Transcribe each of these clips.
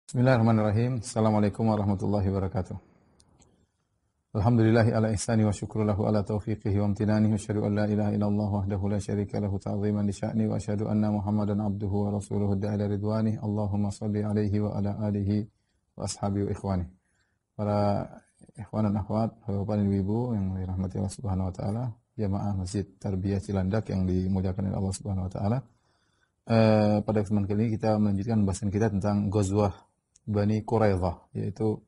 Bismillahirrahmanirrahim. Assalamualaikum warahmatullahi wabarakatuh. Alhamdulillahi ala ihsani wa syukru lahu ala taufiqihi wa amtinani wa asyhadu an la ilaha illallah wahdahu la syarika lahu ta'ziman li sya'ni wa asyhadu anna Muhammadan abduhu wa rasuluhu da'ila ridwani. Allahumma salli alaihi wa ala alihi wa ashabihi wa ikhwani. Para ikhwan dan akhwat, bapak dan ibu yang dirahmati Allah Subhanahu wa taala, jamaah Masjid Tarbiyah Cilandak yang dimuliakan oleh Allah Subhanahu wa taala. Pada kesempatan kali ini kita melanjutkan bahasan kita tentang Ghazwah Bani Quraidah, yaitu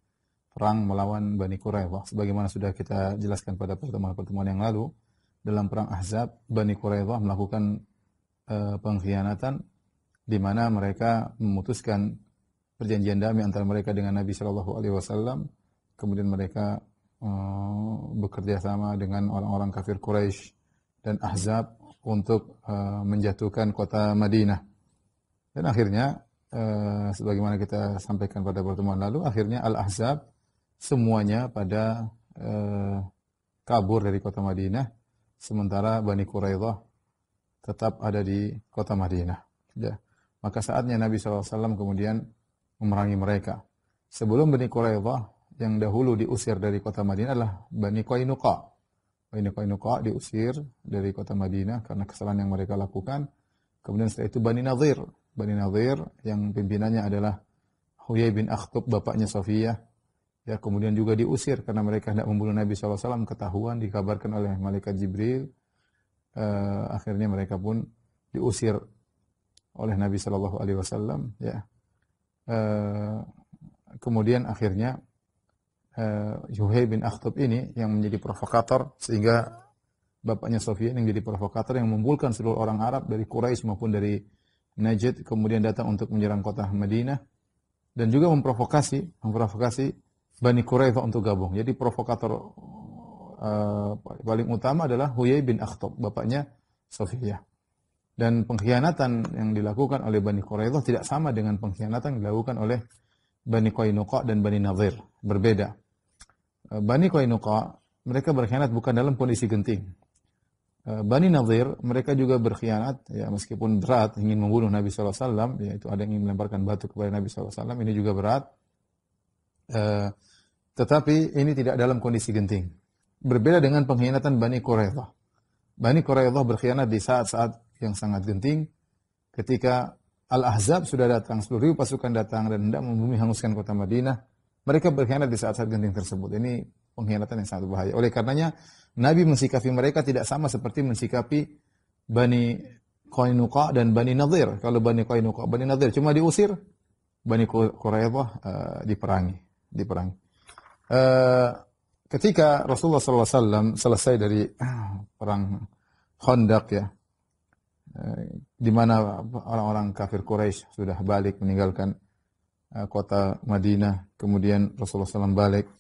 perang melawan Bani Quraidah. Sebagaimana sudah kita jelaskan pada pertemuan-pertemuan yang lalu, dalam perang Ahzab, Bani Quraidah melakukan pengkhianatan di mana mereka memutuskan perjanjian damai antara mereka dengan Nabi Shallallahu Alaihi Wasallam. Kemudian mereka bekerja sama dengan orang-orang kafir Quraisy dan Ahzab untuk menjatuhkan kota Madinah. Dan akhirnya sebagaimana kita sampaikan pada pertemuan lalu, akhirnya Al-Ahzab semuanya pada kabur dari kota Madinah, sementara Bani Quraidah tetap ada di kota Madinah. Ya. Maka saatnya Nabi SAW kemudian memerangi mereka. Sebelum Bani Quraidah, yang dahulu diusir dari kota Madinah adalah Bani Qainuqa. Bani Qainuqa diusir dari kota Madinah karena kesalahan yang mereka lakukan. Kemudian setelah itu Bani Nadhir. Bani Nadhir yang pimpinannya adalah Huyai bin Akhtub, bapaknya Safiyah. Ya, kemudian juga diusir karena mereka hendak membunuh Nabi SAW, ketahuan, dikabarkan oleh malaikat Jibril. Akhirnya mereka pun diusir oleh Nabi SAW. Ya. Kemudian akhirnya Huyai bin Akhtub ini yang menjadi provokator, sehingga bapaknya Safiyah yang menjadi provokator yang mengumpulkan seluruh orang Arab dari Quraisy maupun dari Najd, kemudian datang untuk menyerang kota Madinah dan juga memprovokasi Bani Quraidah untuk gabung. Jadi provokator paling utama adalah Huyai bin Akhtub, bapaknya Safiyah. Dan pengkhianatan yang dilakukan oleh Bani Quraidah tidak sama dengan pengkhianatan yang dilakukan oleh Bani Qainuqa dan Bani Nadhir. Berbeda. Bani Qainuqa mereka berkhianat bukan dalam kondisi genting. Bani Nadhir mereka juga berkhianat, ya, meskipun berat, ingin membunuh Nabi SAW, yaitu ada yang ingin melemparkan batu kepada Nabi SAW, ini juga berat. Tetapi ini tidak dalam kondisi genting. Berbeda dengan pengkhianatan Bani Quraidah. Bani Quraidah berkhianat di saat-saat yang sangat genting, ketika Al-Ahzab sudah datang, 10.000 pasukan datang dan hendak membumi hanguskan kota Madinah. Mereka berkhianat di saat-saat genting tersebut. Ini pengkhianatan yang sangat berbahaya. Oleh karenanya, Nabi mensikapi mereka tidak sama seperti mensikapi Bani Qainuqa dan Bani Nadhir. Kalau Bani Qainuqa, Bani Nadhir cuma diusir, Bani Quraidah diperangi. Ketika Rasulullah SAW selesai dari perang Khandaq, ya, di mana orang-orang kafir Quraisy sudah balik meninggalkan kota Madinah, kemudian Rasulullah SAW balik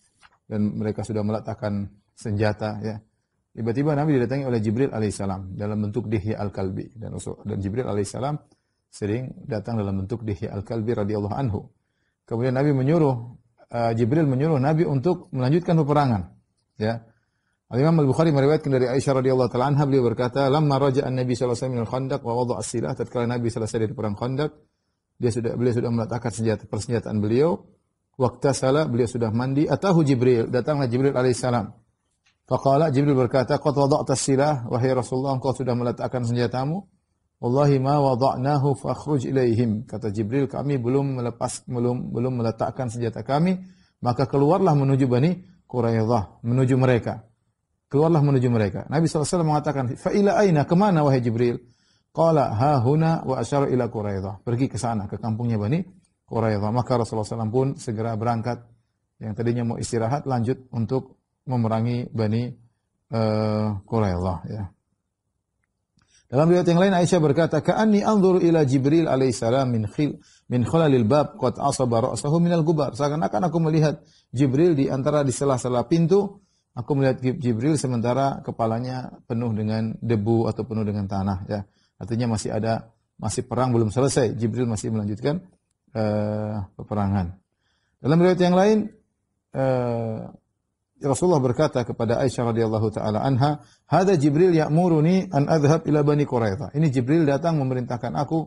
dan mereka sudah meletakkan senjata, ya. Tiba-tiba Nabi didatangi oleh Jibril alaihissalam dalam bentuk Dihya al-Kalbi, dan Jibril alaihissalam sering datang dalam bentuk Dihya al-Kalbi radhiyallahu anhu. Kemudian Jibril menyuruh Nabi untuk melanjutkan peperangan, ya. Al-Imam Al-Bukhari meriwayatkan dari Aisyah radhiyallahu taala anha, beliau berkata, "Lamma raja'a an-Nabi sallallahu alaihi wasallam min al-Khandaq wa wada'a as-silah." Tatkala Nabi selesai dari perang Khandaq, beliau sudah meletakkan persenjataan beliau. Waqtasala, beliau sudah mandi. Atahu Jibril, datanglah Jibril alaihissalam. Faqala, Jibril berkata, "Qad wada'ta as-silah, wahai Rasulullah, engkau sudah meletakkan senjatamu." "Wallahi ma wada'nahu fakhruj ilaihim." Kata Jibril, kami belum meletakkan senjata kami, maka keluarlah menuju Bani Quraidah, menuju mereka. Keluarlah menuju mereka. Nabi SAW mengatakan, "Fa ila aina, kemana wahai Jibril?" Qala, "Ha huna," wa asyara ila Quraidah. Pergi ke sana, ke kampungnya Bani Quraidah. Maka Rasulullah SAW pun segera berangkat. Yang tadinya mau istirahat, lanjut untuk memerangi Bani Quraidah, ya. Dalam riwayat yang lain Aisyah berkata, "Ka'anni anzuru ila Jibril alaihissalam min khalalil bab qad asaba ra'sahu minal gubar." Seakan-akan aku melihat Jibril di sela-sela pintu. Aku melihat Jibril sementara kepalanya penuh dengan debu atau penuh dengan tanah, ya. Artinya masih perang belum selesai. Jibril masih melanjutkan peperangan. Dalam riwayat yang lain Rasulullah berkata kepada Aisyah radhiyallahu taala anha, "Hada Jibril ya'muruni an adhhab ila Bani Quraidah." Ini Jibril datang memerintahkan aku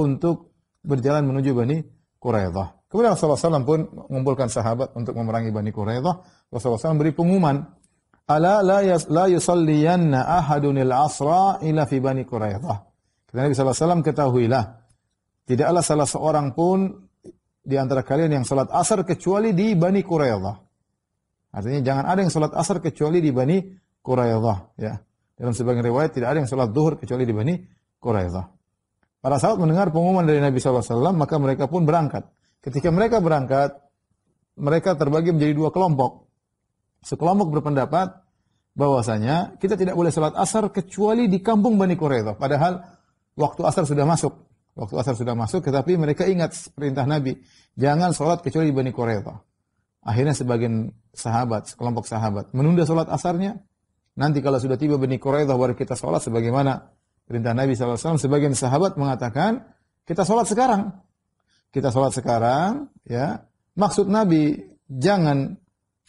untuk berjalan menuju Bani Quraidah. Kemudian Rasulullah SAW pun mengumpulkan sahabat untuk memerangi Bani Quraidah. Rasulullah SAW beri pengumuman, ala la yusalliyanna ahadunil asra ila fi Bani Quraidah. Kata Nabi SAW, ketahuilah, tidaklah salah seorang pun di antara kalian yang salat asar kecuali di Bani Quraidah. Artinya jangan ada yang salat asar kecuali di Bani Quraidah. Ya. Dalam sebagian riwayat tidak ada yang salat zuhur kecuali di Bani Quraidah. Para sahabat mendengar pengumuman dari Nabi SAW, maka mereka pun berangkat. Ketika mereka berangkat, mereka terbagi menjadi dua kelompok. Sekelompok berpendapat bahwasanya kita tidak boleh salat asar kecuali di kampung Bani Quraidah. Padahal waktu asar sudah masuk. Waktu asar sudah masuk, tetapi mereka ingat perintah Nabi, jangan salat kecuali di Bani Quraidah. Akhirnya sebagian sahabat, sekelompok sahabat, menunda salat asarnya. Nanti kalau sudah tiba Bani Quraidah baru kita salat sebagaimana perintah Nabi SAW. Sebagian sahabat mengatakan, kita salat sekarang. Kita salat sekarang, ya. Maksud Nabi, jangan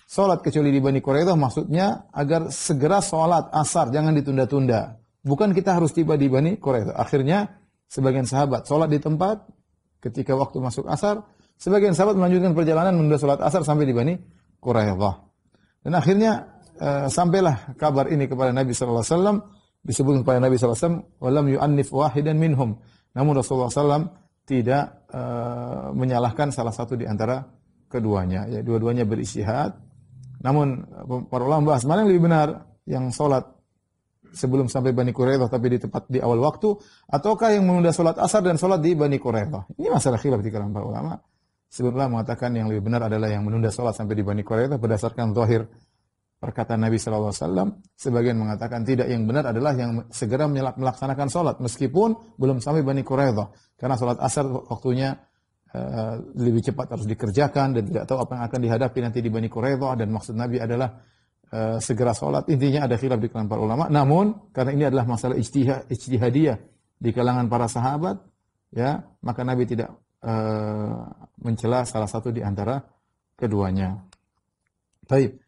salat kecuali di Bani Quraidah, maksudnya agar segera salat asar, jangan ditunda-tunda. Bukan kita harus tiba di Bani Quraidah. Akhirnya, sebagian sahabat salat di tempat, ketika waktu masuk asar, sebagian sahabat melanjutkan perjalanan menunda salat asar sampai di Bani Quraidah. Dan akhirnya, sampailah kabar ini kepada Nabi SAW, disebut kepada Nabi SAW, walam yu'annif wahidan minhum. Namun Rasulullah SAW tidak menyalahkan salah satu di antara keduanya. Ya, dua-duanya beristihad. Namun para ulama bahas mana yang lebih benar, yang salat sebelum sampai Bani Quraidah tapi di tempat di awal waktu, ataukah yang menunda salat asar dan salat di Bani Quraidah. Ini masalah khilaf di kalangan para ulama. Sebenarnya mengatakan yang lebih benar adalah yang menunda salat sampai di Bani Quraidah berdasarkan zahir perkataan Nabi SAW. Sebagian mengatakan tidak, yang benar adalah yang segera melaksanakan salat meskipun belum sampai Bani Quraidah. Karena salat asar waktunya lebih cepat harus dikerjakan dan tidak tahu apa yang akan dihadapi nanti di Bani Quraidah, dan maksud Nabi adalah segera salat. Intinya ada khilaf di kalangan para ulama. Namun karena ini adalah masalah ijtihadiyah di kalangan para sahabat, ya, maka Nabi tidak mencela salah satu di antara keduanya. Baik.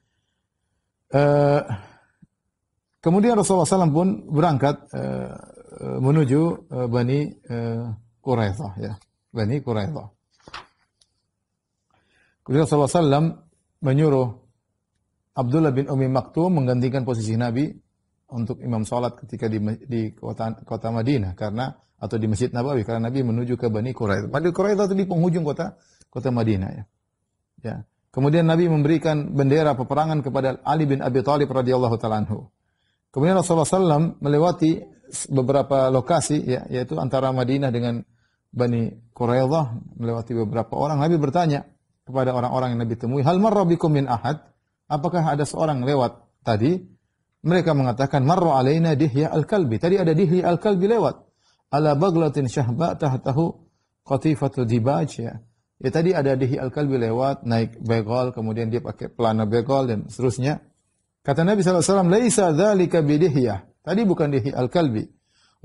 Kemudian Rasulullah SAW pun berangkat menuju Bani Quraidah, ya, Bani Quraidah. Kemudian Rasulullah SAW menyuruh Abdullah bin Umi Maktum menggantikan posisi Nabi untuk imam salat ketika di kota Madinah, karena atau di Masjid Nabawi, karena Nabi menuju ke Bani Quraidah. Bani Quraidah itu di penghujung kota Madinah, ya. Ya. Kemudian Nabi memberikan bendera peperangan kepada Ali bin Abi Thalib radhiyallahu taala anhu. Kemudian Rasulullah SAW melewati beberapa lokasi, ya, yaitu antara Madinah dengan Bani Quraidah, melewati beberapa orang. Nabi bertanya kepada orang-orang yang Nabi temui, hal marra bikum min ahad? Apakah ada seorang lewat tadi? Mereka mengatakan, marra alaina Dihya al-Kalbi. Tadi ada Dihya al-Kalbi lewat. Ala baglatin syahba tahtahu qatifatu dibaj, ya. Ya, tadi ada Dihya al-Kalbi lewat, naik begal, kemudian dia pakai pelana begal dan seterusnya. Kata Nabi SAW, laisa dzalika bidihya. Tadi bukan Dihya al-Kalbi.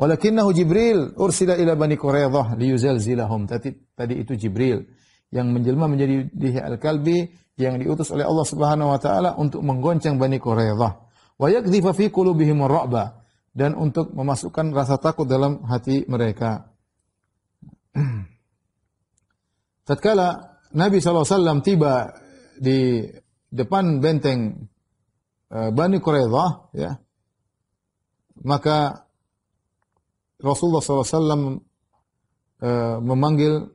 Walakinnahu Jibril ursila ila Bani Quraidah liyuzalzilahum. Tadi itu Jibril yang menjelma menjadi Dihya al-Kalbi, yang diutus oleh Allah Subhanahu wa taala untuk menggoncang Bani Quraidah. Wa yakdhifa fi qulubihim ar-ra'ba, dan untuk memasukkan rasa takut dalam hati mereka. Tatkala Nabi SAW tiba di depan benteng Bani Quraidah, ya, maka Rasulullah SAW memanggil,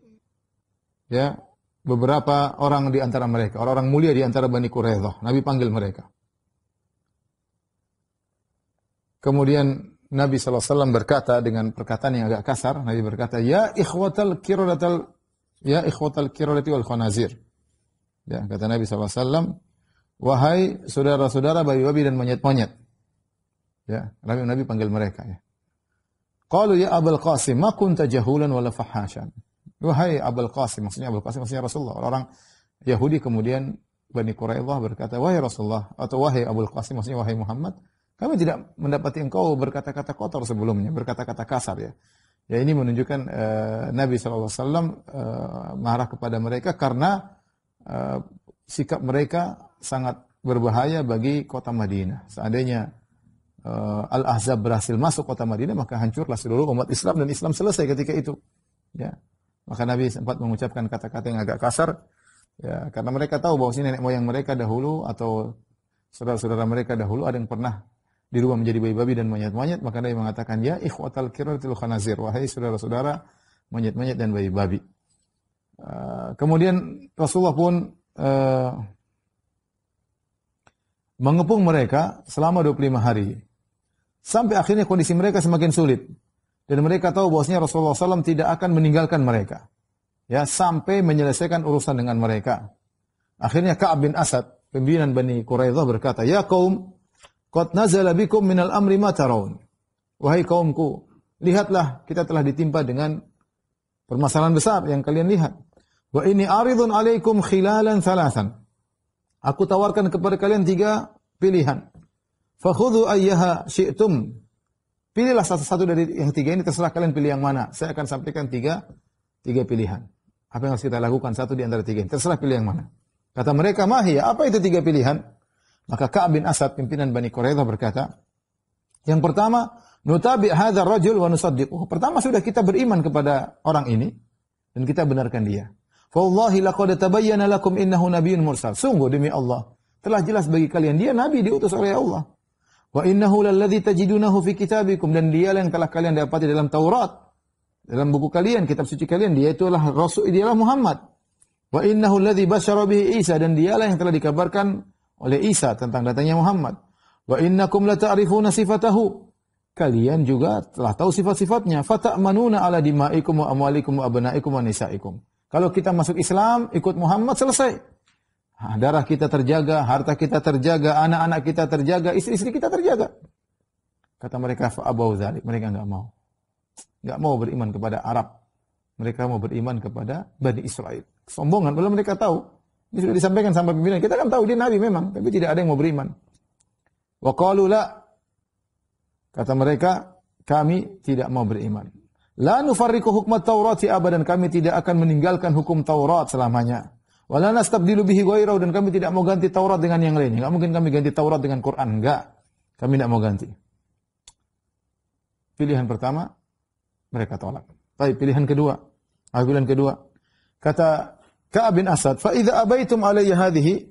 ya, beberapa orang di antara mereka, orang-orang mulia di antara Bani Quraidah. Nabi panggil mereka. Kemudian Nabi SAW berkata dengan perkataan yang agak kasar. Nabi berkata, ya ikhwatal kiradati wal khanazir. Ya, kata Nabi SAW, wahai saudara-saudara babi-babi dan monyet-monyet. Ya, Nabi panggil mereka, ya. Qalu ya Abul Qasim, ma kunta jahulan wala fahasyan. Wahai Abul Qasim, maksudnya Rasulullah. Orang Yahudi kemudian Bani Quraidah berkata, wahai Rasulullah, atau wahai Abul Qasim, maksudnya wahai Muhammad, kami tidak mendapati engkau berkata-kata kotor sebelumnya, berkata-kata kasar, ya. Ya, ini menunjukkan Nabi SAW marah kepada mereka karena sikap mereka sangat berbahaya bagi kota Madinah. Seandainya Al-Ahzab berhasil masuk kota Madinah, maka hancurlah seluruh umat Islam dan Islam selesai ketika itu. Ya. Maka Nabi sempat mengucapkan kata-kata yang agak kasar, ya, karena mereka tahu bahwa nenek moyang mereka dahulu atau saudara-saudara mereka dahulu ada yang pernah dirubah menjadi babi-babi dan monyet-monyet, maka Nabi mengatakan, ya ikhwatal kiratil khanazir, wahai saudara-saudara monyet-monyet dan babi-babi. Kemudian Rasulullah pun mengepung mereka selama 25 hari. Sampai akhirnya kondisi mereka semakin sulit. Dan mereka tahu bahwasanya Rasulullah SAW tidak akan meninggalkan mereka. Ya, sampai menyelesaikan urusan dengan mereka. Akhirnya Ka'ab bin Asad, pimpinan Bani Quraidah berkata, ya kaum, qad nazala bikum minal amri ma tarawun. Wahai kaumku, lihatlah kita telah ditimpa dengan permasalahan besar yang kalian lihat. Wa inni aridun alaikum khilalan thalathan. Aku tawarkan kepada kalian 3 pilihan. Fakhudhu ayyaha syi'tum. Pilihlah satu-satu dari yang 3 ini, terserah kalian pilih yang mana. Saya akan sampaikan 3 pilihan. Apa yang harus kita lakukan? Satu di antara 3 ini. Terserah pilih yang mana. Kata mereka, mahiyah, apa itu 3 pilihan? Maka Ka'ab bin Asad, pimpinan Bani Quraidah berkata, yang pertama, nutabi' hadzal rajul wa nusaddiquhu. Pertama sudah kita beriman kepada orang ini dan kita benarkan dia. Fa wallahi laqad tabayyana lakum innahu nabiyyun mursal. Sungguh demi Allah, telah jelas bagi kalian dia nabi diutus oleh Allah. Wa innahu lalladzi tajidunahu fi kitabikum, dan dia yang telah kalian dapati dalam Taurat, dalam buku kalian, kitab suci kalian, dia itulah Rasul, dialah Muhammad. Wa innahu alladzi basyara bihi Isa, dan dialah yang telah dikabarkan oleh Isa tentang datangnya Muhammad. Wa innakum la ta'rifuna sifatahu, kalian juga telah tahu sifat-sifatnya. Fata'manuna ala dimaikum wa amwalikum wa abnaikum wa nisaikum. Kalau kita masuk Islam, ikut Muhammad, selesai. Darah kita terjaga, harta kita terjaga, anak-anak kita terjaga, istri-istri kita terjaga. Kata mereka, fa'abau dzalik, mereka enggak mau. Enggak mau beriman kepada Arab. Mereka mau beriman kepada Bani Israel. Sombongan, padahal mereka tahu. Ini sudah disampaikan sampai pimpinan. Kita kan tahu dia nabi memang, tapi tidak ada yang mau beriman. Wa qalu la, kata mereka, kami tidak mau beriman. La nufarriqu hukmat Taurati abadan, kami tidak akan meninggalkan hukum Taurat selamanya. Wala nastabdilu bihi ghairahu, dan kami tidak mau ganti Taurat dengan yang lain. Enggak mungkin kami ganti Taurat dengan Quran, enggak. Kami tidak mau ganti. Pilihan pertama mereka tolak. Baik, pilihan kedua. Pilihan kedua. Kata Ka'ab bin Asad, "Fa idza abaitum alayya hadhihi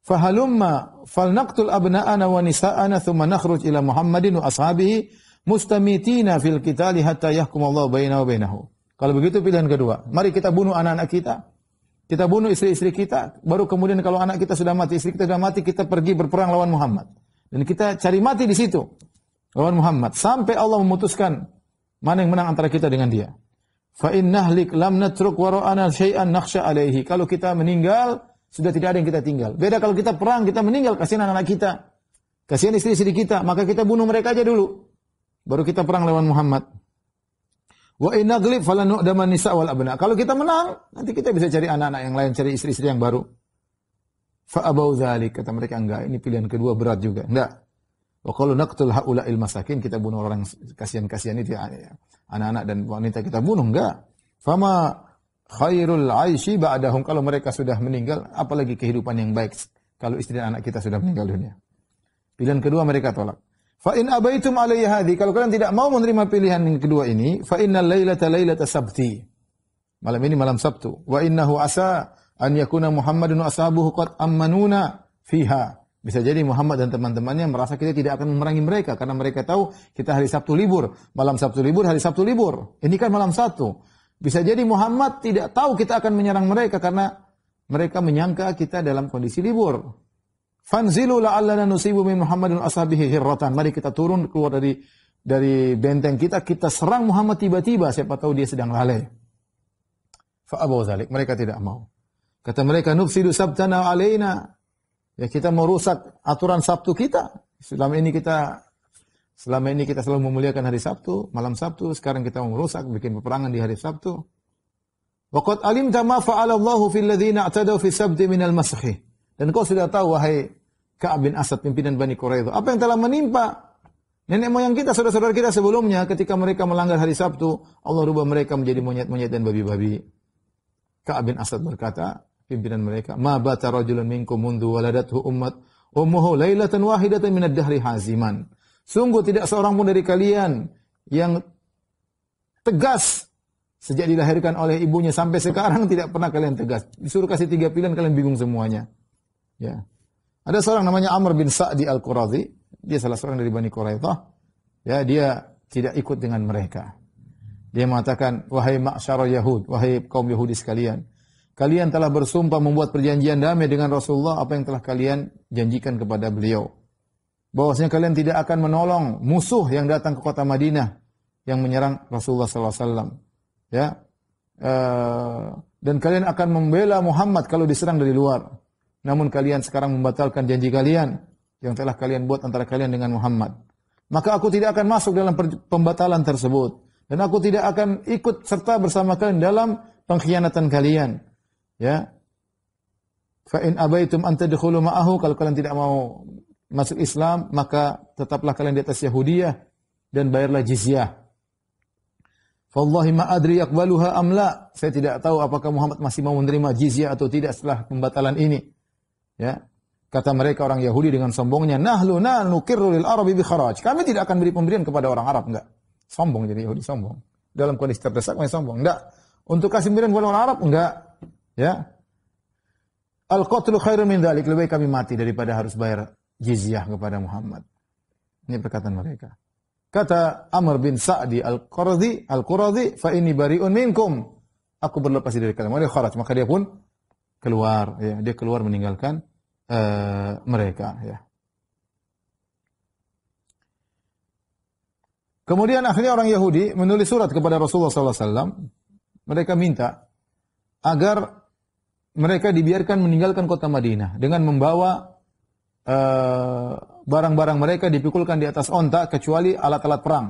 fahalumma falnaqtul abna'ana wa nisa'ana thumma nakhruj ila Muhammadin wa ashabihi mustamitina fil qitali hatta yahkum Allah bainana wa bainahu." Kalau begitu pilihan kedua, mari kita bunuh anak-anak kita. Kita bunuh istri-istri kita, baru kemudian kalau anak kita sudah mati, istri kita sudah mati, kita pergi berperang lawan Muhammad. Dan kita cari mati di situ, lawan Muhammad. Sampai Allah memutuskan mana yang menang antara kita dengan dia. Fa in nahlik lam natruk wara'ana syai'an nakhsha alaihi. Kalau kita meninggal, sudah tidak ada yang kita tinggal. Beda kalau kita perang, kita meninggal, kasihan anak-anak kita. Kasihan istri-istri kita, maka kita bunuh mereka aja dulu. Baru kita perang lawan Muhammad. Wa in naglib falan nu'daman nisa wal abna. Kalau kita menang, nanti kita bisa cari anak-anak yang lain, cari istri-istri yang baru. Fa abau dzalik, kata mereka, enggak, ini pilihan kedua berat juga. Enggak. Wa qalu naqtul haula'il masakin, kita bunuh orang kasihan-kasihan itu, anak-anak dan wanita kita bunuh, enggak. Fama khairul aishi ba'dahum, kalau mereka sudah meninggal, apalagi kehidupan yang baik kalau istri dan anak kita sudah meninggal dunia. Pilihan kedua mereka tolak. Fa in abaitum alayya hadhi, kalau kalian tidak mau menerima pilihan yang kedua ini, fa innal lailata lailata sabti. Malam ini malam Sabtu. Wa innahu asa an yakuna Muhammadun wa ashabuhu qad ammanuna fiha. Bisa jadi Muhammad dan teman-temannya merasa kita tidak akan memerangi mereka karena mereka tahu kita hari Sabtu libur. Malam Sabtu libur, hari Sabtu libur. Ini kan malam Sabtu. Bisa jadi Muhammad tidak tahu kita akan menyerang mereka karena mereka menyangka kita dalam kondisi libur. Fanzilu la'allana nusibu min Muhammadin ashabihi hirratan. Mari kita turun keluar dari benteng kita, kita serang Muhammad tiba-tiba, siapa tahu dia sedang lalai. Fa abaw dzalik, mereka tidak mau. Kata mereka, nufsidu sabtana alaina. Ya, kita mau rusak aturan Sabtu kita. Selama ini kita selalu memuliakan hari Sabtu, malam Sabtu, sekarang kita mau merusak, bikin peperangan di hari Sabtu. Wa qad alimta ma fa'ala Allahu fil ladzina i'tadaw fi sabti minal masakh. Dan kau sudah tahu, wahai Ka'ab bin Asad, pimpinan Bani Quraidah, apa yang telah menimpa nenek moyang kita, saudara-saudara kita sebelumnya ketika mereka melanggar hari Sabtu, Allah rubah mereka menjadi monyet-monyet dan babi-babi. Ka'ab bin Asad berkata, pimpinan mereka, ma bata rajulun minkum mundu waladathu ummuhu lailatan wahidatan minad dahri haziman. Sungguh tidak seorang pun dari kalian yang tegas Sejak dilahirkan oleh ibunya sampai sekarang tidak pernah kalian tegas. Disuruh kasih 3 pilihan kalian bingung semuanya. Ya. Ada seorang namanya Amr bin Sa'di Al-Qurazi, dia salah seorang dari Bani Quraidah. Ya, dia tidak ikut dengan mereka. Dia mengatakan, "Wahai ma'syar Yahud, wahai kaum Yahudi sekalian, kalian telah bersumpah membuat perjanjian damai dengan Rasulullah apa yang telah kalian janjikan kepada beliau. Bahwasanya kalian tidak akan menolong musuh yang datang ke kota Madinah yang menyerang Rasulullah sallallahu alaihi wasallam. Ya, dan kalian akan membela Muhammad kalau diserang dari luar. Namun kalian sekarang membatalkan janji kalian yang telah kalian buat antara kalian dengan Muhammad. Maka aku tidak akan masuk dalam pembatalan tersebut. Dan aku tidak akan ikut serta bersama kalian dalam pengkhianatan kalian. Ya. Fa in abaitum an tadkhulu ma'ahu, kalau kalian tidak mau masuk Islam, maka tetaplah kalian di atas Yahudiyah dan bayarlah jizyah. Wallahi ma adri yaqbaluha am la. Saya tidak tahu apakah Muhammad masih mau menerima jizyah atau tidak setelah pembatalan ini. Ya. Kata mereka orang Yahudi dengan sombongnya, "Nahlu nuqirru lil arabi bi kharaj." Kami tidak akan beri pemberian kepada orang Arab, enggak. Sombong jadi Yahudi, sombong. Dalam kondisi terdesak masih sombong, enggak. Untuk kasih pemberian kepada orang Arab, enggak. Ya. Al-qatlu khairun min dzalik, lebih baik kami mati daripada harus bayar jizyah kepada Muhammad. Ini perkataan mereka. Kata Amr bin Sa'di Al-Qurazi, "Fa inni bari'un minkum." Aku berlepas dari kalian. Dia kharaj, maka dia pun keluar, ya, dia keluar meninggalkan mereka, ya. Kemudian akhirnya orang Yahudi menulis surat kepada Rasulullah sallallahu alaihi wasallam. Mereka minta agar mereka dibiarkan meninggalkan kota Madinah dengan membawa barang-barang mereka dipikulkan di atas onta kecuali alat-alat perang.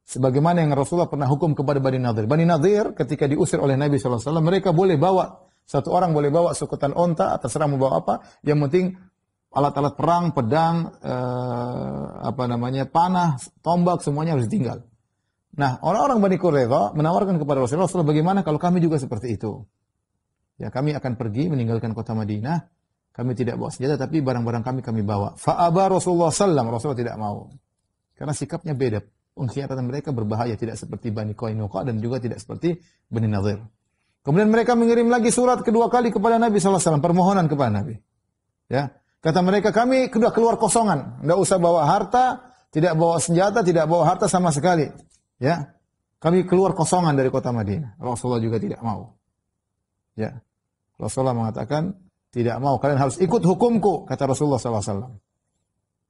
Sebagaimana yang Rasulullah pernah hukum kepada Bani Nadir. Bani Nadir ketika diusir oleh Nabi sallallahu alaihi wasallam, mereka boleh bawa, satu orang boleh bawa sukutan onta, terserah mau bawa apa, yang penting alat-alat perang, pedang, panah, tombak, semuanya harus ditinggal. Nah, orang-orang Bani Quraidah menawarkan kepada Rasulullah, bagaimana kalau kami juga seperti itu? Ya, kami akan pergi meninggalkan kota Madinah. Kami tidak bawa senjata, tapi barang-barang kami bawa. Fa'aba Rasulullah sallam. Rasulullah tidak mau. Karena sikapnya beda. Pengkhianatan mereka berbahaya. Tidak seperti Bani Qainuqa dan juga tidak seperti Bani Nadir. Kemudian mereka mengirim lagi surat kedua kali kepada Nabi SAW. Permohonan kepada Nabi. Ya. Kata mereka, kami sudah keluar kosongan. Tidak usah bawa harta, tidak bawa senjata, tidak bawa harta sama sekali. Ya. Kami keluar kosongan dari kota Madinah. Rasulullah juga tidak mau. Ya. Rasulullah mengatakan, tidak mau, kalian harus ikut hukumku, kata Rasulullah SAW.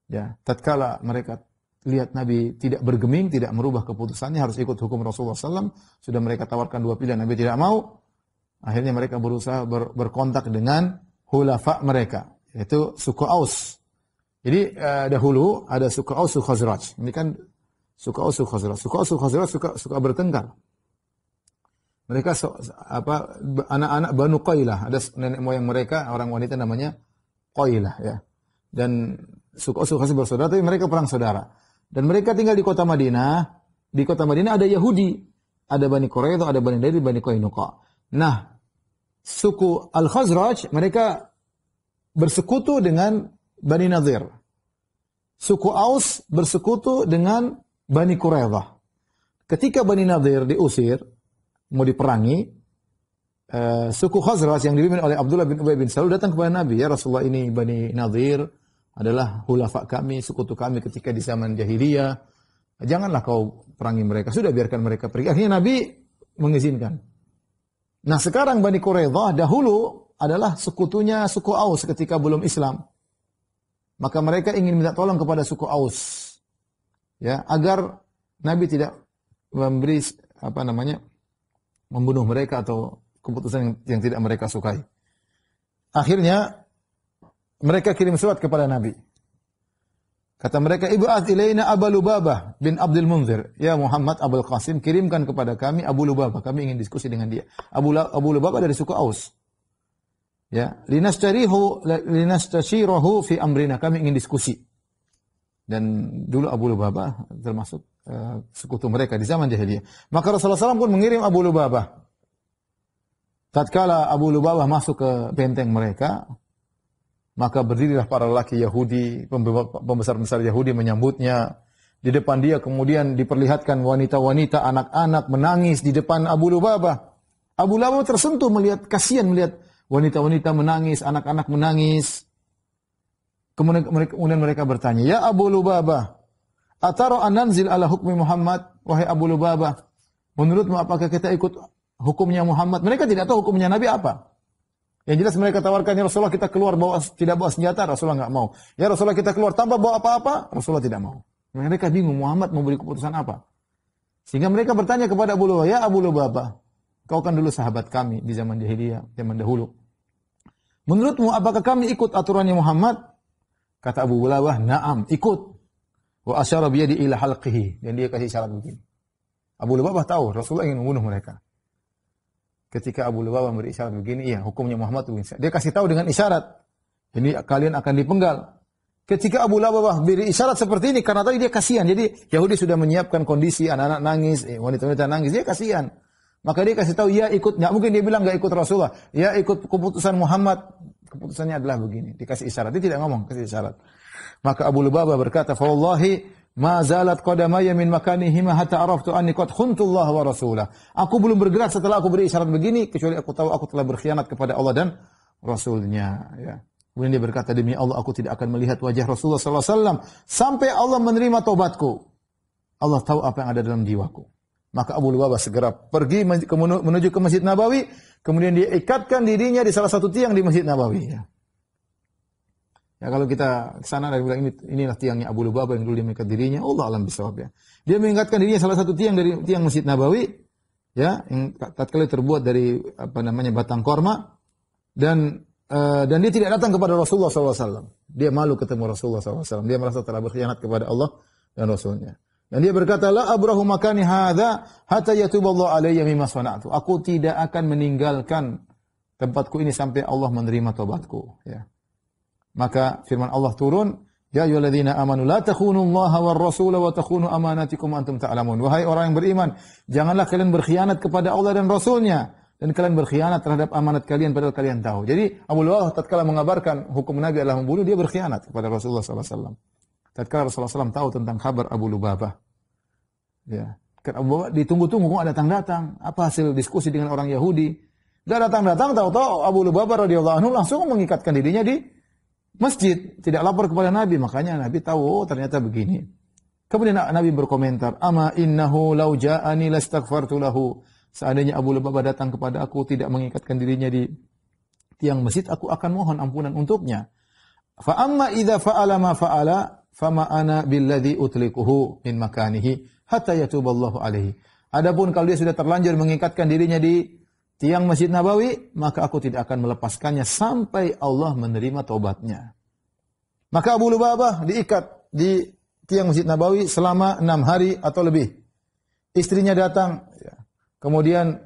Ya, tatkala mereka lihat Nabi tidak bergeming, tidak merubah keputusannya, harus ikut hukum Rasulullah SAW. Sudah mereka tawarkan 2 pilihan, Nabi tidak mau. Akhirnya mereka berusaha berkontak dengan hulafa mereka, yaitu suku Aus. Jadi dahulu ada suku Aus, suku Khazraj. Ini kan suku Aus, suku Khazraj. Suku Aus, suku Khazraj suka bertengkar. Mereka anak-anak Banu Qailah, ada nenek moyang mereka, orang wanita namanya Qailah, ya. Dan suku Khazraj bersaudara, tapi mereka perang saudara. Dan mereka tinggal di kota Madinah. Di kota Madinah ada Yahudi, ada Bani Quraidah, ada Bani Nadir, Bani Qainuqa. Nah, suku Al-Khazraj mereka bersekutu dengan Bani Nadir. Suku Aus bersekutu dengan Bani Quraidah. Ketika Bani Nadir diusir, mau diperangi, suku Khazraj yang dipimpin oleh Abdullah bin Ubay bin Salul datang kepada Nabi, ya Rasulullah, ini Bani Nadir adalah hulafa kami, sekutu kami ketika di zaman jahiliyah. Janganlah kau perangi mereka, sudah biarkan mereka pergi. Akhirnya Nabi mengizinkan. Nah, sekarang Bani Quraidah dahulu adalah sekutunya suku Aus ketika belum Islam. Maka mereka ingin minta tolong kepada suku Aus, ya, agar Nabi tidak memberi membunuh mereka atau keputusan yang tidak mereka sukai. Akhirnya mereka kirim surat kepada Nabi. Kata mereka, "Ib'ats ilaina Abu Lubabah bin Abdul Munzir." Ya Muhammad, Abul Qasim, kirimkan kepada kami Abu Lubabah. Kami ingin diskusi dengan dia. Abu Lubabah dari suku Aus. Ya, linastashirahu fi amrina. Kami ingin diskusi. Dan dulu Abu Lubabah termasuk sekutu mereka di zaman jahiliyah. Maka Rasulullah SAW pun mengirim Abu Lubabah. Tatkala Abu Lubabah masuk ke benteng mereka, maka berdirilah para lelaki Yahudi, pembesar-pembesar Yahudi menyambutnya. di depan dia, kemudian diperlihatkan wanita-wanita, anak-anak menangis di depan Abu Lubabah. Abu Lubabah tersentuh melihat, kasihan melihat wanita-wanita menangis, anak-anak menangis. Kemudian mereka bertanya, "Ya Abu Lubabah, atara ananzil ala hukmi Muhammad?" Wahai Abu Lubabah, menurutmu apakah kita ikut hukumnya Muhammad? Mereka tidak tahu hukumnya Nabi apa. Yang jelas mereka tawarkan, "Ya Rasulullah, kita keluar tidak bawa senjata." Rasulullah enggak mau. "Ya Rasulullah, kita keluar tanpa bawa apa-apa." Rasulullah tidak mau. Mereka bingung Muhammad mau beri keputusan apa. Sehingga mereka bertanya kepada Abu Lubabah, "Ya Abu Lubabah, kau kan dulu sahabat kami di zaman jahiliyah, zaman dahulu. Menurutmu apakah kami ikut aturannya Muhammad?" Kata Abu Lubabah, "Na'am, ikut." Wa asyara biyadi ila halqihi. Dan dia kasih isyarat begini. Abu Lubabah tahu Rasulullah ingin membunuh mereka. Ketika Abu Lubabah beri isyarat begini, iya, hukumnya Muhammad begini. Dia kasih tahu dengan isyarat. Ini kalian akan dipenggal. Ketika Abu Lubabah beri isyarat seperti ini, karena tadi dia kasihan. Jadi Yahudi sudah menyiapkan kondisi, anak-anak nangis, wanita-wanita nangis, dia kasihan. Maka dia kasih tahu, ya ikut. Nggak mungkin dia bilang nggak ikut Rasulullah. Ya ikut keputusan Muhammad. Keputusannya adalah begini. Dikasih isyarat. Dia tidak ngomong, kasih isyarat. Maka Abu Lubabah berkata, "Fa wallahi ma zalat qadamaya min makanihima hatta araftu anni qad khuntullah wa rasulah." Aku belum bergerak setelah aku beri isyarat begini, kecuali aku tahu aku telah berkhianat kepada Allah dan Rasulnya. Ya. Kemudian dia berkata, "Demi Allah, aku tidak akan melihat wajah Rasulullah SAW sampai Allah menerima taubatku. Allah tahu apa yang ada dalam jiwaku." Maka Abu Lubabah segera pergi menuju ke Masjid Nabawi, kemudian dia ikatkan dirinya di salah satu tiang di Masjid Nabawi. Ya, kalau kita ke sana dan bilang inilah tiangnya Abu Lubabah yang dulu dia mengikat dirinya, Allah alam bisawab ya. Dia mengikatkan dirinya salah satu tiang dari tiang Masjid Nabawi, ya, yang tatkala terbuat dari batang korma, dan dia tidak datang kepada Rasulullah SAW. Dia malu ketemu Rasulullah SAW. Dia merasa telah berkhianat kepada Allah dan Rasulnya. Dan dia berkata, "La abrahu makani hadza hatta yatuballahu alayya mimma sana'tu." Aku tidak akan meninggalkan tempatku ini sampai Allah menerima taubatku. Ya. Maka firman Allah turun, "Ya ayyuhalladzina amanu la takhunullaha war rasula wa takhunu amanatikum antum ta'lamun." Wahai orang yang beriman, janganlah kalian berkhianat kepada Allah dan Rasulnya, dan kalian berkhianat terhadap amanat kalian padahal kalian tahu. Jadi Abu Lubabah tatkala mengabarkan hukum Nabi adalah membunuh, dia berkhianat kepada Rasulullah SAW. Tatkala Rasulullah SAW tahu tentang kabar Abu Lubabah, ya, kan Abu Lubabah ditunggu-tunggu kok datang-datang. Apa hasil diskusi dengan orang Yahudi? Gak datang-datang, tahu-tahu Abu Lubabah radhiyallahu anhu langsung mengikatkan dirinya di masjid, tidak lapor kepada Nabi. Makanya Nabi tahu, oh ternyata begini. Kemudian Nabi berkomentar, "Ama innahu law ja'ani lastaghfartu lahu." Seandainya Abu Lubabah datang kepada aku, tidak mengikatkan dirinya di tiang masjid, aku akan mohon ampunan untuknya. "Fa amma idza fa'ala ma fa'ala, fama ana billadzi utlikuhu min makanihi hatta yatuballahu alaihi." Adapun kalau dia sudah terlanjur mengikatkan dirinya di tiang Masjid Nabawi, maka aku tidak akan melepaskannya sampai Allah menerima taubatnya. Maka Abu Lubabah diikat di tiang Masjid Nabawi selama 6 hari atau lebih. Istrinya datang, ya. Kemudian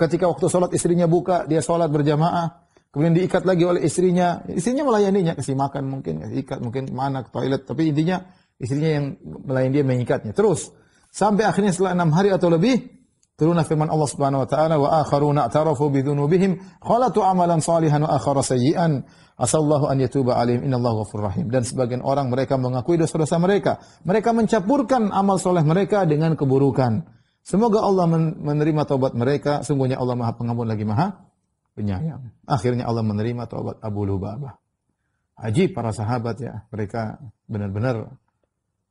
ketika waktu sholat istrinya buka, dia sholat berjamaah. Kemudian diikat lagi oleh istrinya. Istrinya melayaninya, kasih makan mungkin, kasih ikat mungkin kemana, ke toilet. Tapi intinya istrinya yang melayani dia, mengikatnya. Terus sampai akhirnya setelah 6 hari atau lebih, turunlah firman Allah Subhanahu wa taala, "Wa akharuna i'tarafu bi dzunubihim khalatu amalan salihan wa akhara sayyi'an asallahu an yatuba 'alaihim innallaha ghafurur rahim." Dan sebagian orang mereka mengakui dosa-dosa mereka. Mereka mencampurkan amal soleh mereka dengan keburukan. Semoga Allah menerima taubat mereka. Sungguhnya Allah Maha Pengampun lagi Maha Penyayang. Akhirnya Allah menerima taubat Abu Lubabah. Ajib para sahabat ya. Mereka benar-benar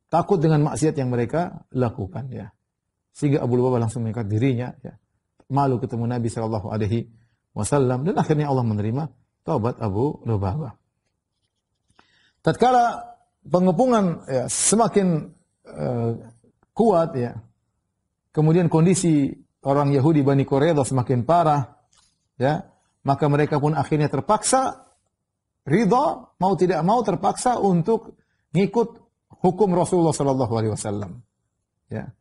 takut dengan maksiat yang mereka lakukan ya. Sehingga Abu Lubabah langsung mengikat dirinya, ya, malu ketemu Nabi SAW, dan akhirnya Allah menerima taubat Abu Lubabah. Tatkala pengepungan ya, semakin kuat, ya, kemudian kondisi orang Yahudi Bani Quraidah semakin parah, ya, maka mereka pun akhirnya terpaksa ridha, mau tidak mau terpaksa untuk ngikut hukum Rasulullah SAW. Ya.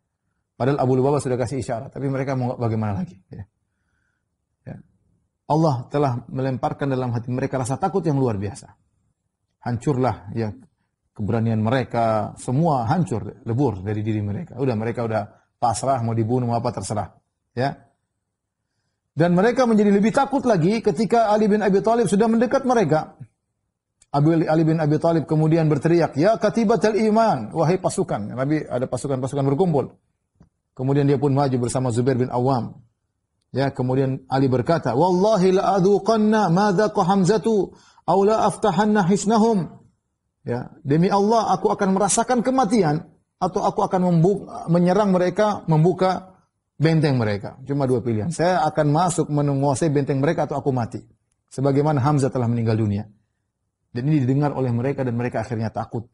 Padahal Abu Lubabah sudah kasih isyarat, tapi mereka mau bagaimana lagi? Ya. Ya. Allah telah melemparkan dalam hati mereka rasa takut yang luar biasa. Hancurlah ya keberanian mereka, semua hancur, lebur dari diri mereka. Mereka udah pasrah, mau dibunuh mau apa terserah. Ya. Dan mereka menjadi lebih takut lagi ketika Ali bin Abi Thalib sudah mendekat mereka. Ali bin Abi Thalib kemudian berteriak, "Ya katibatul iman," wahai pasukan. Nabi ada pasukan-pasukan berkumpul. Kemudian dia pun maju bersama Zubair bin Awam. Ya, kemudian Ali berkata, "Wallahi la adzuqanna ma dzaqa Hamzatu aw la aftahanna hisnahum." Ya, demi Allah aku akan merasakan kematian atau aku akan menyerang mereka, membuka benteng mereka. Cuma dua pilihan. Saya akan masuk menguasai benteng mereka atau aku mati. Sebagaimana Hamzah telah meninggal dunia. Dan ini didengar oleh mereka dan mereka akhirnya takut.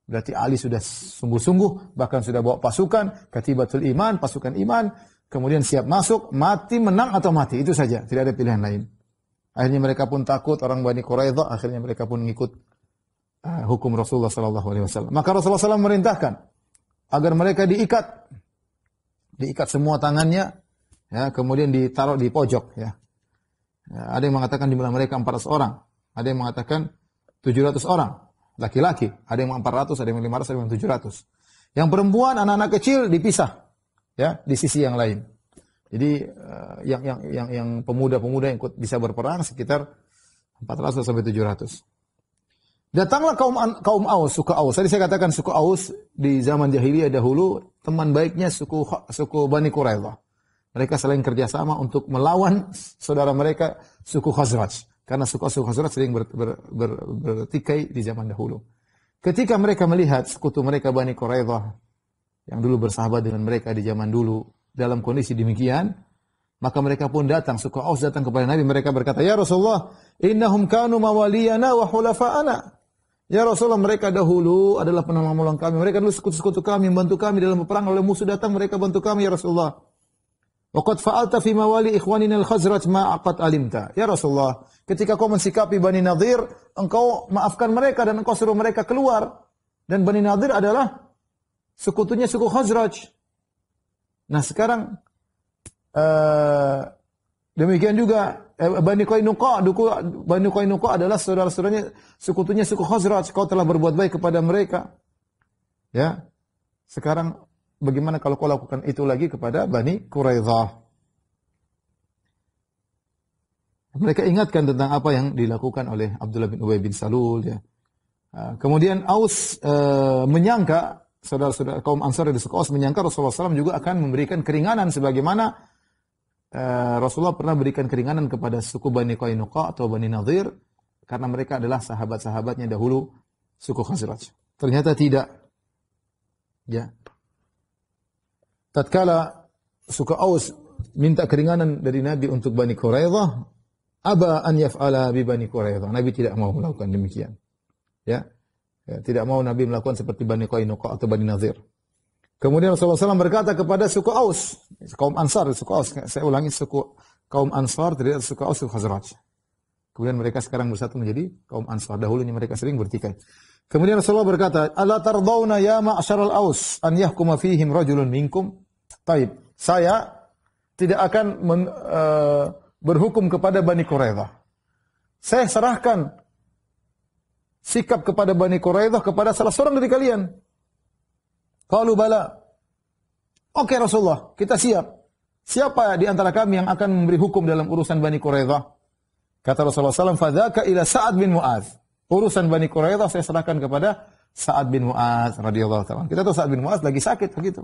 Berarti Ali sudah sungguh-sungguh, bahkan sudah bawa pasukan, katibatul iman, pasukan iman, kemudian siap masuk, mati, menang atau mati. Itu saja, tidak ada pilihan lain. Akhirnya mereka pun takut, orang Bani Quraidah, akhirnya mereka pun mengikut hukum Rasulullah SAW. Maka Rasulullah SAW merintahkan agar mereka diikat semua tangannya, ya, kemudian ditaruh di pojok. Ya. Ada yang mengatakan jumlah mereka 400 orang, ada yang mengatakan 700 orang, laki-laki, ada yang 400, ada yang 500, ada yang 700. Yang perempuan, anak-anak kecil dipisah, ya, di sisi yang lain. Jadi yang pemuda-pemuda yang ikut bisa berperang sekitar 400 sampai 700. Datanglah kaum Aus, suku Aus. Tadi saya katakan suku Aus di zaman jahiliyah dahulu teman baiknya suku Bani Quraidah. Mereka saling kerjasama untuk melawan saudara mereka suku Khazraj. Karena suku Khazraj sering bertikai di zaman dahulu. Ketika mereka melihat sekutu mereka Bani Quraidah yang dulu bersahabat dengan mereka di zaman dulu dalam kondisi demikian, maka mereka pun datang, suku Aus datang kepada Nabi, mereka berkata, "Ya Rasulullah, innahum kanu mawaliyana wa hulafa'ana." Ya Rasulullah, mereka dahulu adalah penolong kami, mereka dulu sekutu-sekutu kami, membantu kami dalam peperangan, oleh musuh datang mereka bantu kami ya Rasulullah. Wa qad fa'alta fi mawali ikhwanina al-Khazraj ma aqad alimta. Ya Rasulullah, ketika kau mensikapi Bani Nadir, engkau maafkan mereka dan engkau suruh mereka keluar. Dan Bani Nadir adalah sekutunya suku Khazraj. Nah sekarang demikian juga Bani Qainuqa adalah saudara-saudaranya sekutunya suku Khazraj. Kau telah berbuat baik kepada mereka. Ya. Sekarang bagaimana kalau kau lakukan itu lagi kepada Bani Quraidah? Mereka ingatkan tentang apa yang dilakukan oleh Abdullah bin Ubay bin Salul. Ya. Kemudian Aus menyangka, saudara-saudara kaum Ansar dari suku Aus menyangka Rasulullah SAW juga akan memberikan keringanan sebagaimana Rasulullah pernah berikan keringanan kepada suku Bani Qainuqa atau Bani Nadir karena mereka adalah sahabat-sahabatnya dahulu suku Khazraj. Ternyata tidak. Ya. Tatkala suku Aus minta keringanan dari Nabi untuk Bani Quraidah, aba an yaf'ala bi Bani Quraidah. Nabi tidak mau melakukan demikian. Ya. Tidak mau Nabi melakukan seperti Bani Qainuqa atau Bani Nadir. Kemudian Rasulullah SAW berkata kepada suku Aus, kaum Ansar, suku Aus, saya ulangi, suku kaum Ansar, tidak suku Aus, suku Khazraj. Kemudian mereka sekarang bersatu menjadi kaum Ansar. Dahulunya mereka sering bertikai. Kemudian Rasulullah berkata, "Ala tardawna ya ma'asyaral Aus an yahkuma fihim rajulun minkum?" Taib, saya tidak akan berhukum kepada Bani Quraidah. Saya serahkan sikap kepada Bani Quraidah kepada salah seorang dari kalian. Qalu bala. Oke Rasulullah, kita siap. Siapa di antara kami yang akan memberi hukum dalam urusan Bani Quraidah? Kata Rasulullah SAW, "Fadzaka ila Sa'ad bin Mu'adz." Urusan Bani Quraidah saya serahkan kepada Sa'ad bin Mu'adz radhiyallahu ta'ala. Kita tahu Sa'ad bin Mu'adz lagi sakit begitu.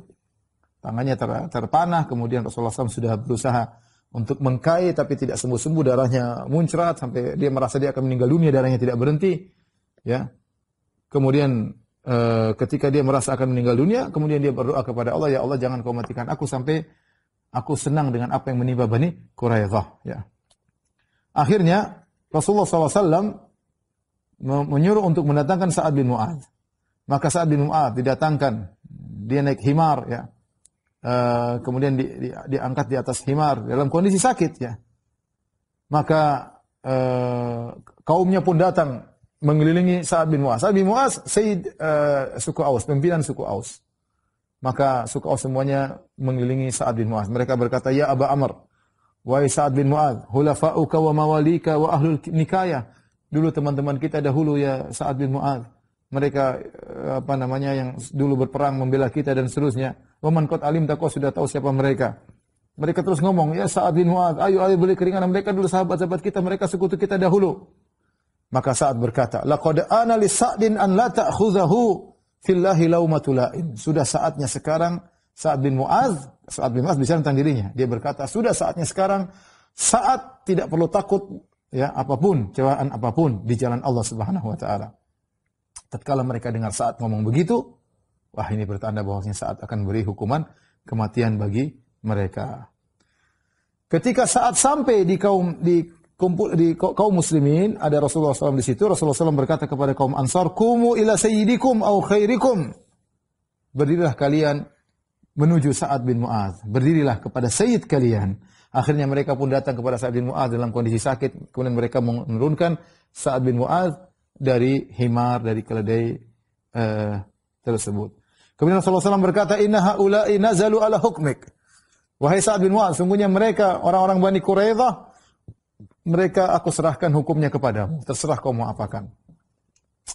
Tangannya terpanah, kemudian Rasulullah SAW sudah berusaha untuk mengkai tapi tidak sembuh-sembuh, darahnya muncrat sampai dia merasa dia akan meninggal dunia, darahnya tidak berhenti. Ya. Kemudian ketika dia merasa akan meninggal dunia, kemudian dia berdoa kepada Allah, "Ya Allah, jangan kau matikan aku sampai aku senang dengan apa yang menimpa Bani Quraidah." Ya. Akhirnya Rasulullah SAW menyuruh untuk mendatangkan Sa'ad bin Mu'adz. Maka Sa'ad bin Mu'adz didatangkan, dia naik himar, ya. Kemudian diangkat di atas himar dalam kondisi sakit, ya. Maka kaumnya pun datang mengelilingi Sa'ad bin Mu'adz. Sa'ad bin Mu'adz Sayyid suku Aus, pimpinan suku Aus. Maka suku Aus semuanya mengelilingi Sa'ad bin Mu'adz. Mereka berkata, "Ya Aba Amr, wahai Sa'ad bin Mu'adz, hulafa'uka wa mawalika wa ahlul nikayah." Dulu teman-teman kita dahulu ya Sa'ad bin Mu'adz. Mereka yang dulu berperang membela kita dan seterusnya. Wa man qad alimta, kau sudah tahu siapa mereka. Mereka terus ngomong, "Ya Sa'ad bin Mu'adz, ayo beri keringanan, mereka dulu sahabat-sahabat kita, mereka sekutu kita dahulu." Maka Sa'ad berkata, laqad ana li Sa'din an la ta'khudhahu fillahi laumatul la'im. Sudah saatnya sekarang Sa'ad bin Mu'adz bicara tentang dirinya. Dia berkata, sudah saatnya sekarang Sa'ad tidak perlu takut ya apapun, cobaan apapun di jalan Allah Subhanahu wa taala. Tatkala mereka dengar Sa'ad ngomong begitu, wah ini bertanda bahwasanya Sa'ad akan beri hukuman kematian bagi mereka. Ketika Sa'ad sampai di kaum muslimin, ada Rasulullah SAW di situ. Rasulullah SAW berkata kepada kaum Ansar, "Qumu ila sayyidikum aw khairikum." Berdirilah kalian menuju Sa'ad bin Mu'adz. Berdirilah kepada sayyid kalian. Akhirnya mereka pun datang kepada Sa'ad bin Mu'adz dalam kondisi sakit. Kemudian mereka menurunkan Sa'ad bin Mu'adz dari himar, dari keledai tersebut. Kemudian Rasulullah SAW berkata, "Inna haula'i nazalu ala hukmik." Wahai Sa'ad bin Mu'adz, sungguhnya mereka orang-orang Bani Quraidah, mereka aku serahkan hukumnya kepadamu. Terserah kau mau apakan.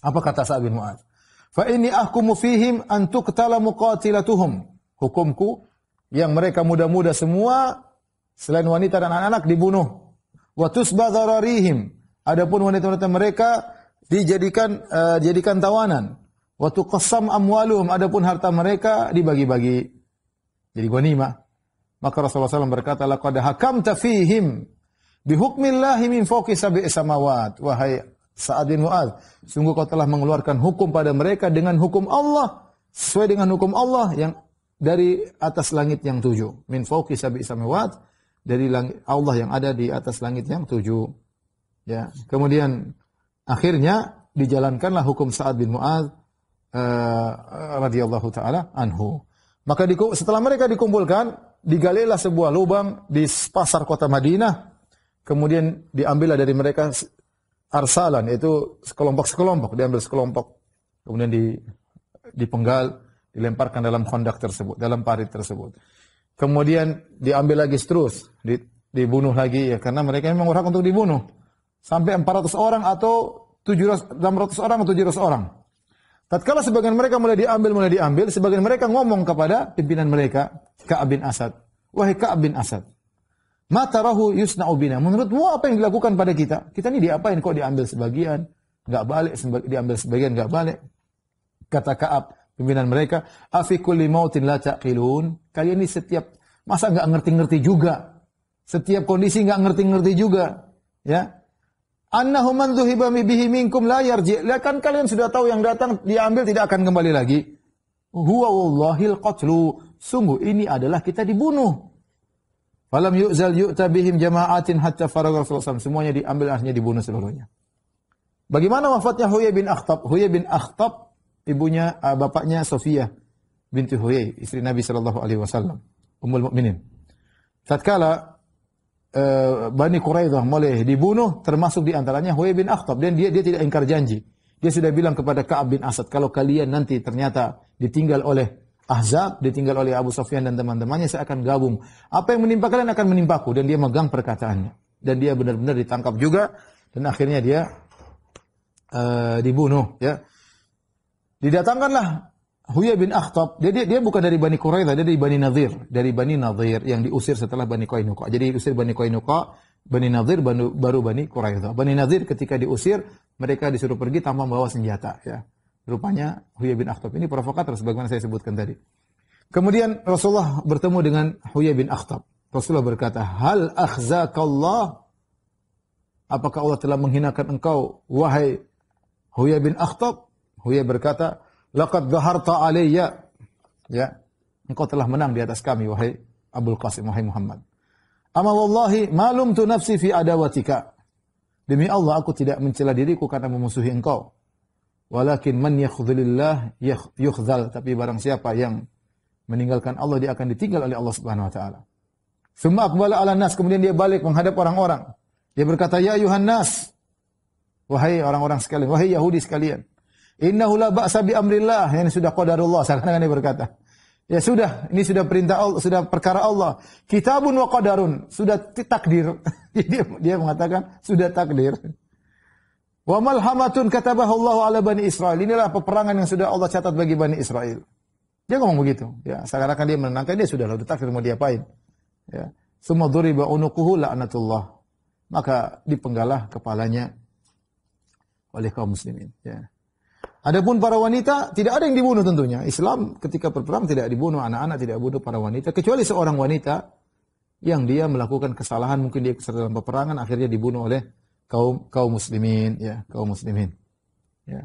Apa kata Sa'ad bin Mu'adz? Fa inni ahkumu fihim an tuqtala muqatilatuhum. Hukumku yang mereka muda-muda semua selain wanita dan anak-anak dibunuh. Wa tusba dhararihim. Adapun wanita-wanita mereka dijadikan tawanan. Wa tuqassam amwaluhum. Adapun harta mereka dibagi-bagi jadi ghanimah. Maka Rasulullah SAW berkata, laqad hakamta fihim bihukmillahi min fawqi sab'i samawat. Wahai Sa'ad bin Mu'adz, sungguh kau telah mengeluarkan hukum pada mereka dengan hukum Allah, sesuai dengan hukum Allah yang dari atas langit yang 7. Min fawqi sab'i samawat, dari langit Allah yang ada di atas langit yang 7. Ya, kemudian akhirnya dijalankanlah hukum Sa'ad bin Mu'adz radhiyallahu taala anhu. Maka setelah mereka dikumpulkan, digalilah sebuah lubang di pasar kota Madinah. Kemudian diambillah dari mereka arsalan, yaitu sekelompok-sekelompok, diambil sekelompok. Kemudian dipenggal, dilemparkan dalam kondak tersebut, dalam parit tersebut. Kemudian diambil lagi terus, dibunuh lagi ya, karena mereka memang berhak untuk dibunuh. Sampai 400 orang atau 600 orang atau 700 orang. Tatkala sebagian mereka mulai diambil, sebagian mereka ngomong kepada pimpinan mereka, Ka'ab bin Asad. Wahai Ka'ab bin Asad, ma tarahu yusna'u bina. Menurutmu apa yang dilakukan pada kita? Kita ini diapain kok diambil sebagian, enggak balik, diambil sebagian enggak balik. Kata Ka'ab, pimpinan mereka, afi kulli mautin la taqilun. Kalian ini setiap masa enggak ngerti-ngerti juga. Setiap kondisi enggak ngerti-ngerti juga, ya. Annahu man dhuhiba bihi minkum la yarji'. Kan kalian sudah tahu yang datang diambil tidak akan kembali lagi. Huwa wallahil qatlu. Sungguh ini adalah kita dibunuh. Falam yu'zal yu'ta bihim jama'atin hatta faragha Rasulullah SAW. Semuanya diambil, akhirnya dibunuh seluruhnya. Bagaimana wafatnya Huyai bin Akhtab? Huyai bin Akhtab, bapaknya Sofiyah binti Huyai, istri Nabi SAW, Ummul Mukminin. Tatkala Bani Quraidah mulai dibunuh, termasuk di antaranya Huyai bin Akhtab, dan dia tidak ingkar janji. Dia sudah bilang kepada Ka'ab bin Asad, kalau kalian nanti ternyata ditinggal oleh Ahzab, ditinggal oleh Abu Sufyan dan teman-temannya, saya akan gabung. Apa yang menimpa kalian akan menimpaku. Dan dia megang perkataannya. Dan dia benar-benar ditangkap juga. Dan akhirnya dia dibunuh. Ya. Didatangkanlah Huyai bin Akhtab. Dia bukan dari Bani Quraidah, dia dari Bani Nadhir. Dari Bani Nadhir yang diusir setelah Bani Qainuqa. Jadi diusir Bani Qainuqa, Bani Nadhir, baru Bani Quraidah. Bani Nadhir ketika diusir, mereka disuruh pergi tanpa membawa senjata. Ya. Rupanya Huyai bin Akhtab ini provokator sebagaimana saya sebutkan tadi. Kemudian Rasulullah bertemu dengan Huyai bin Akhtab. Rasulullah berkata, "Hal akhzakallah?" Apakah Allah telah menghinakan engkau, wahai Huyai bin Akhtab? Huyai berkata, "Laqad dhaharta alayya." Ya, engkau telah menang di atas kami, wahai Abul Qasim, wahai Muhammad. "Ama wallahi malumtu nafsi fi adawatika." Demi Allah, aku tidak mencela diriku karena memusuhi engkau. Walakin man yakhdhulillah yukhdzal. Tapi barang siapa yang meninggalkan Allah, dia akan ditinggal oleh Allah Subhanahu wa taala. Tsumma aqbala 'ala nas, kemudian dia balik menghadap orang-orang. Dia berkata, "Ya ayuhan nas." Wahai orang-orang sekalian, wahai Yahudi sekalian. "Innahu la ba'sa bi amrillah." Ini sudah qadarullah, seakan-akan dia berkata. Ya sudah, ini sudah perintah Allah, sudah perkara Allah. Kitabun wa qadarun, sudah takdir. Dia mengatakan sudah takdir. Wa malhamatun katabahu Allah ala Bani Israel. Inilah peperangan yang sudah Allah catat bagi Bani Israel. Dia ngomong begitu. Ya, seakan-akan dia menenangkan, dia sudah lalu takdir mau diapain. Ya. Summa duriba unuquhu la'natullah. Maka dipenggalah kepalanya oleh kaum muslimin. Ya. Adapun para wanita tidak ada yang dibunuh tentunya. Islam ketika berperang tidak dibunuh anak-anak, tidak dibunuh para wanita kecuali seorang wanita yang dia melakukan kesalahan, mungkin dia ikut dalam peperangan, akhirnya dibunuh oleh kaum muslimin, ya, kaum muslimin. Ya.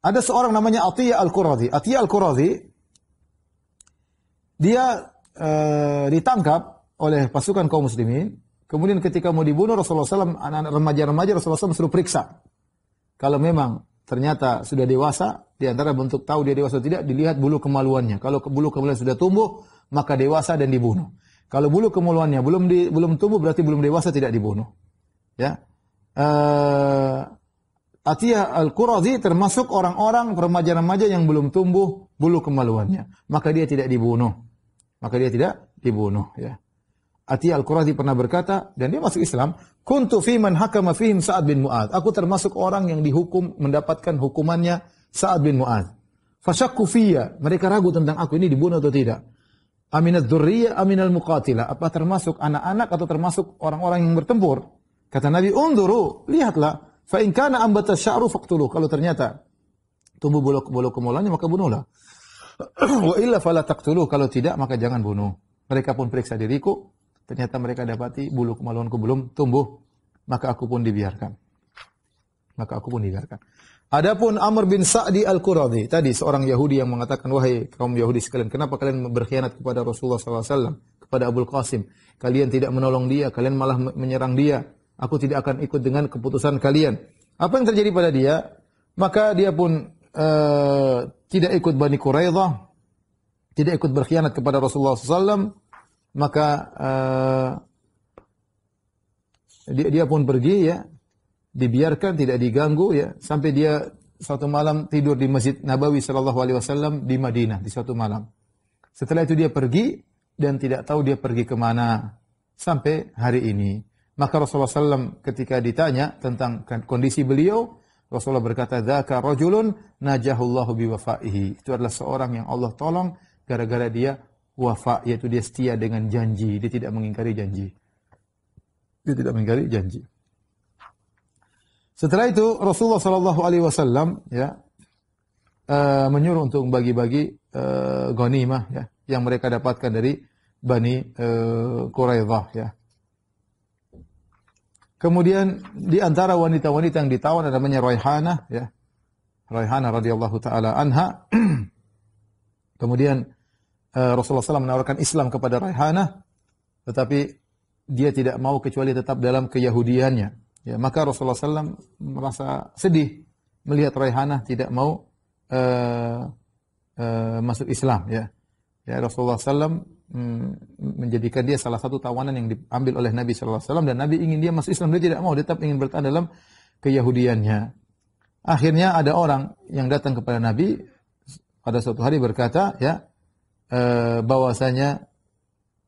Ada seorang namanya Atiyah Al-Qurazi. Atiyah Al-Qurazi dia ditangkap oleh pasukan kaum muslimin. Kemudian ketika mau dibunuh Rasulullah SAW, anak-anak remaja-remaja Rasulullah SAW suruh periksa. Kalau memang ternyata sudah dewasa, di antara bentuk tahu dia dewasa atau tidak, dilihat bulu kemaluannya. Kalau bulu kemaluan sudah tumbuh, maka dewasa dan dibunuh. Kalau bulu kemaluannya belum tumbuh, berarti belum dewasa, tidak dibunuh. Ya. Atiyah Al-Qurazi termasuk orang-orang remaja-remaja yang belum tumbuh bulu kemaluannya. Maka dia tidak dibunuh. Ya. Atiyah Al-Qurazi pernah berkata, dan dia masuk Islam, kuntu fi man hakama fihim Sa'ad bin Mu'adz. Aku termasuk orang yang dihukum, mendapatkan hukumannya Sa'ad bin Mu'adz. Fasyakku fiyya, mereka ragu tentang aku ini dibunuh atau tidak. Aminad dzurriyyah aminal muqatilah, apa termasuk anak-anak atau termasuk orang-orang yang bertempur? Kata Nabi, unduru, lihatlah, fa in kana ambata sya'ru faqtuluh. Kalau ternyata tumbuh bulu kemaluannya maka bunuhlah. Wa illa fala taqtuluh, kalau tidak maka jangan bunuh. Mereka pun periksa diriku, ternyata mereka dapati bulu kemaluanku belum tumbuh, maka aku pun dibiarkan. Adapun Amr bin Sa'di Al-Qurazi, tadi seorang Yahudi yang mengatakan, wahai kaum Yahudi sekalian, kenapa kalian berkhianat kepada Rasulullah SAW, kepada Abul Qasim? Kalian tidak menolong dia, kalian malah menyerang dia. Aku tidak akan ikut dengan keputusan kalian. Apa yang terjadi pada dia? Maka dia pun tidak ikut Bani Quraidah, tidak ikut berkhianat kepada Rasulullah SAW. Maka dia pun pergi, ya, dibiarkan, tidak diganggu, ya, sampai dia suatu malam tidur di Masjid Nabawi sallallahu alaihi wasallam di Madinah di suatu malam. Setelah itu dia pergi dan tidak tahu dia pergi kemana sampai hari ini. Maka Rasulullah SAW ketika ditanya tentang kondisi beliau, Rasulullah berkata, dzaka rajulun najahullahu biwafaihi. Itu adalah seorang yang Allah tolong gara-gara dia wafa, yaitu dia setia dengan janji, dia tidak mengingkari janji. Setelah itu Rasulullah sallallahu alaihi wasallam, ya, menyuruh untuk bagi-bagi ghanimah, ya, yang mereka dapatkan dari Bani Quraidah, ya. Kemudian di antara wanita-wanita yang ditawan ada namanya Raihanah, ya. Raihanah radhiyallahu taala anha. Kemudian Rasulullah SAW menawarkan Islam kepada Raihanah, tetapi dia tidak mau kecuali tetap dalam keyahudiannya. Ya, maka Rasulullah SAW merasa sedih melihat Raihanah tidak mau masuk Islam. Ya, Rasulullah SAW menjadikan dia salah satu tawanan yang diambil oleh Nabi SAW, dan Nabi ingin dia masuk Islam, dia tidak mau, dia tetap ingin bertahan dalam keyahudiannya. Akhirnya ada orang yang datang kepada Nabi pada suatu hari berkata, ya, bahwasanya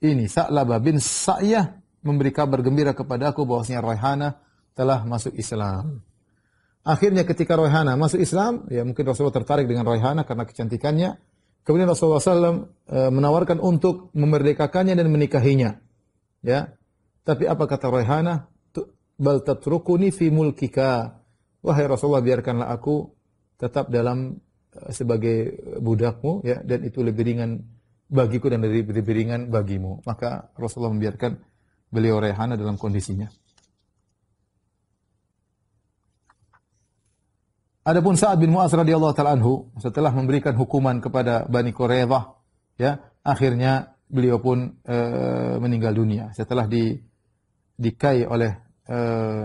ini Sa'labah bin Sa'yah memberi kabar gembira kepada aku bahwasanya Raihanah telah masuk Islam. Akhirnya ketika Raihanah masuk Islam, ya, mungkin Rasulullah tertarik dengan Raihanah karena kecantikannya. Kemudian Rasulullah SAW menawarkan untuk memerdekakannya dan menikahinya. Ya, tapi apa kata Raihanah? Bal tatrukuni fi mulkika. Wahai Rasulullah, biarkanlah aku tetap dalam sebagai budakmu, ya, dan itu lebih ringan bagiku dan lebih ringan bagimu. Maka Rasulullah membiarkan beliau Raihanah dalam kondisinya. Adapun Sa'ad bin Mu'adz radhiyallahu ta'ala anhu, setelah memberikan hukuman kepada Bani Quraidah, ya, akhirnya beliau pun meninggal dunia setelah dikai oleh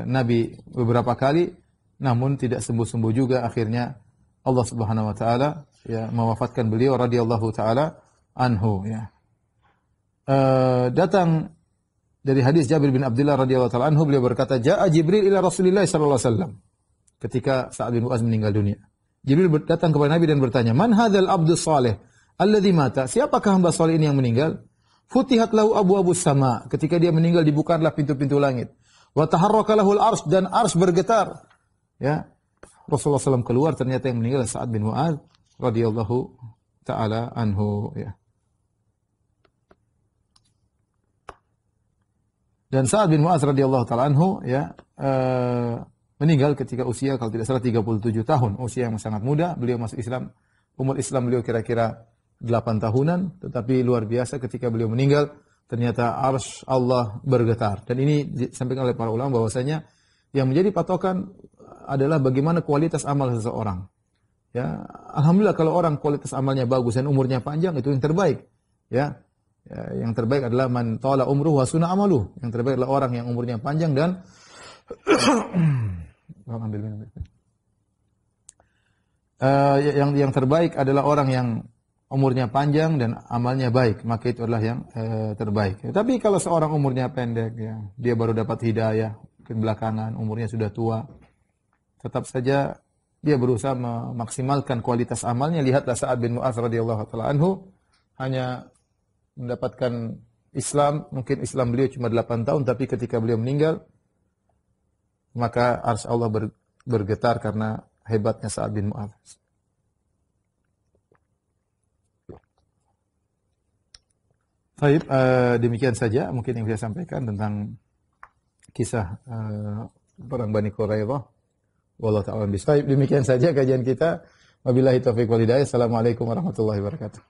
Nabi beberapa kali, namun tidak sembuh-sembuh juga. Akhirnya Allah Subhanahu wa taala, ya, mewafatkan beliau radhiyallahu taala anhu, ya. Datang dari hadis Jabir bin Abdullah radhiyallahu taala anhu, beliau berkata, "Ja'a Jibril ila Rasulillah sallallahu alaihi wasallam." Ketika Sa'ad bin Mu'adz meninggal dunia, Jibril datang kepada Nabi dan bertanya, "Man hadzal abdus salih alladzi mata?" Siapakah hamba saleh ini yang meninggal? Futihat lahu abwabus sama. Ketika dia meninggal dibukalah pintu-pintu langit. Wa taharraka lahul arsy, dan arsy bergetar. Ya. Rasulullah SAW keluar, ternyata yang meninggal Sa'ad bin Mu'adz radhiyallahu taala anhu, ya. Dan Sa'ad bin Mu'adz radhiyallahu taala anhu ya meninggal ketika usia kalau tidak salah 37 tahun, usia yang sangat muda. Beliau masuk Islam, umur Islam beliau kira-kira 8 tahunan, tetapi luar biasa ketika beliau meninggal ternyata arsy Allah bergetar. Dan ini disampaikan oleh para ulama bahwasanya yang menjadi patokan adalah bagaimana kualitas amal seseorang. Ya, alhamdulillah kalau orang kualitas amalnya bagus dan umurnya panjang itu yang terbaik. Ya. Ya, yang terbaik adalah man tala umruhu wa suna amaluh. Yang terbaik adalah orang yang umurnya panjang dan yang terbaik adalah orang yang umurnya panjang dan amalnya baik, maka itu adalah yang terbaik. Tapi kalau seorang umurnya pendek, ya, dia baru dapat hidayah, ke belakangan umurnya sudah tua, tetap saja dia berusaha memaksimalkan kualitas amalnya. Lihatlah Sa'ad bin Mu'adz radhiyallahu taala anhu hanya mendapatkan Islam, mungkin Islam beliau cuma 8 tahun, tapi ketika beliau meninggal, maka arsy Allah bergetar karena hebatnya Sa'ad bin Mu'adz. Baik, demikian saja mungkin yang saya sampaikan tentang kisah perang Bani Quraidah. Wallahu ta'ala bisawab. Demikian saja kajian kita. Wabillahi taufiq wal hidayah. Assalamualaikum warahmatullahi wabarakatuh.